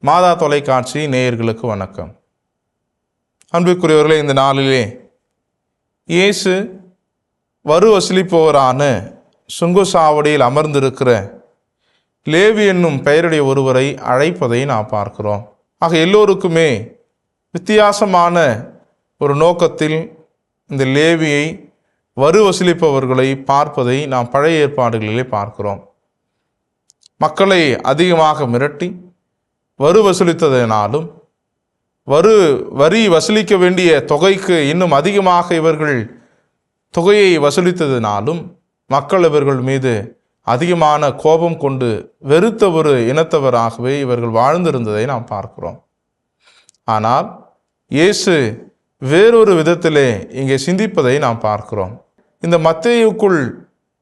மாதா தொலைக்காட்சி நேயர்களுக்கு வணக்கம். அன்புக்குரியவர்களே, இந்த நாளிலே இயேசு வரி வசூலிப்பவரான சுங்கசாவடியில் அமர்ந்திருக்கிற லேவி என்னும் பெயருடைய ஒருவரை அழைப்பதை நாம் பார்க்கிறோம். ஆக எல்லோருக்குமே வித்தியாசமான ஒரு நோக்கத்தில் இந்த லேவியை வரி வசூலிப்பவர்களை பார்ப்பதை நாம் பழைய ஏற்பாடுகளிலே பார்க்கிறோம். மக்களை அதிகமாக மிரட்டி வரி வசூலித்ததினாலும் வரி வசூலிக்க வேண்டிய தொகைக்கு இன்னும் அதிகமாக இவர்கள் தொகையை வசூலித்ததினாலும் மக்கள் இவர்கள் மீது அதிகமான கோபம் கொண்டு வெறுத்த ஒரு இனத்தவராகவே இவர்கள் வாழ்ந்திருந்ததை நாம் பார்க்கிறோம். ஆனால் இயேசு வேறொரு விதத்திலே இங்கே சிந்திப்பதை நாம் பார்க்கிறோம். இந்த மத்தேயுக்குள்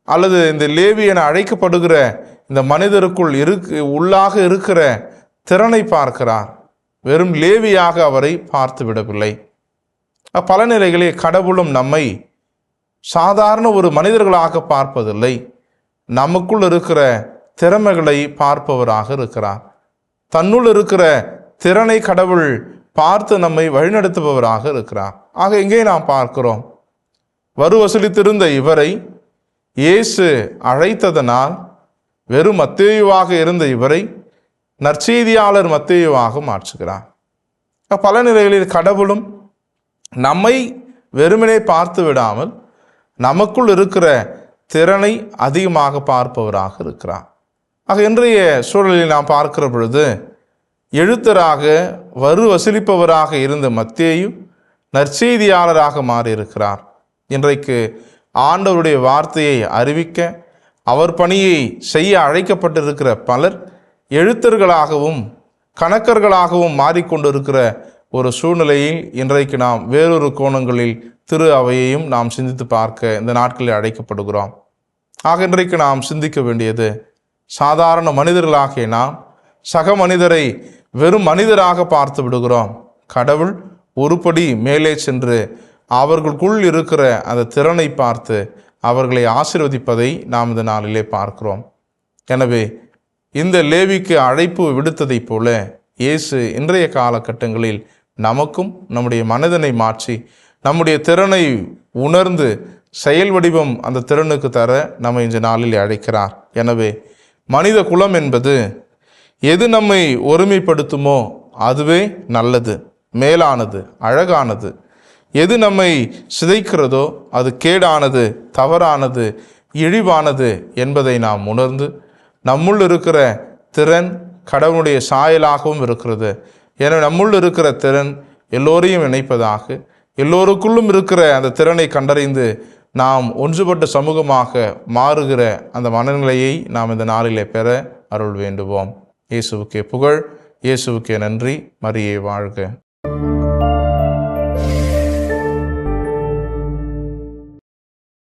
அல்லது இந்த லேவி என அழைக்கப்படுகிற இந்த மனிதருக்குள் உள்ளாக இருக்கிற திறனை பார்க்கிறார். வெறும் லேவியாக அவரை பார்த்து விடவில்லை. பல நிலைகளில் கடவுளும் நம்மை சாதாரண ஒரு மனிதர்களாக பார்ப்பதில்லை. நமக்குள் இருக்கிற திறமைகளை பார்ப்பவராக இருக்கிறார். தன்னுள் இருக்கிற திறனை கடவுள் பார்த்து நம்மை வழிநடத்துபவராக இருக்கிறார். ஆக இங்கே நாம் பார்க்கிறோம், வரி வசூலித்திருந்த இவரை இயேசு அழைத்ததனால் வெறும் மத்தேயுவாக இருந்த இவரை நற்செய்தியாளர் மத்தேயுவாக மாற்றுகிறார். பல நிலைகளில் கடவுளும் நம்மை வெறுமனே பார்த்து விடாமல் நமக்குள் இருக்கிற திறனை அதிகமாக பார்ப்பவராக இருக்கிறார். ஆக இன்றைய சூழலில் நாம் பார்க்கிற பொழுது எழுத்தராக வரி வசூலிப்பவராக இருந்த மத்தேயு நற்செய்தியாளராக மாறியிருக்கிறார். இன்றைக்கு ஆண்டவருடைய வார்த்தையை அறிவிக்க அவர் பணியை செய்ய அழைக்கப்பட்டிருக்கிற பலர் எழுத்தர்களாகவும் கணக்கர்களாகவும் மாறிக்கொண்டிருக்கிற ஒரு சூழ்நிலையில் இன்றைக்கு நாம் வேறொரு கோணங்களில் திரு அவையையும் நாம் சிந்தித்து பார்க்க இந்த நாட்களில் அழைக்கப்படுகிறோம். ஆக இன்றைக்கு நாம் சிந்திக்க வேண்டியது, சாதாரண மனிதர்களாகிய நாம் சக மனிதரை வெறும் மனிதராக பார்த்து விடுகிறோம். கடவுள் ஒருபடி மேலே சென்று அவர்களுக்குள் இருக்கிற அந்த திறனை பார்த்து அவர்களை ஆசீர்வதிப்பதை நாம் இந்த நாளிலே பார்க்கிறோம். எனவே இந்த லேவிக்கு அழைப்பு விடுத்ததைப் போல இயேசு இன்றைய காலகட்டங்களில் நமக்கும் நம்முடைய மனதினை மாற்றி நம்முடைய திறனை உணர்ந்து செயல் வடிவம் அந்த திறனுக்கு தர நம்ம இந்த நாளில் அழைக்கிறார். எனவே மனித குலம் என்பது எது நம்மை ஒருமைப்படுத்துமோ அதுவே நல்லது, மேலானது, அழகானது. எது நம்மை சிதைக்கிறதோ அது கேடானது, தவறானது, இழிவானது என்பதை நாம் உணர்ந்து நம்முள் இருக்கிற திறன் கடவுளுடைய சாயலாகவும் இருக்கிறது. என நம்முள் இருக்கிற திறன் எல்லோரையும் இணைப்பதாக, எல்லோருக்குள்ளும் இருக்கிற அந்த திறனை கண்டறிந்து நாம் ஒன்றுபட்ட சமூகமாக மாறுகிற அந்த மனநிலையை நாம் இந்த நாளிலே பெற அருள் வேண்டுவோம். இயேசுவுக்கே புகழ், இயேசுவுக்கே நன்றி. மரியே வாழ்க.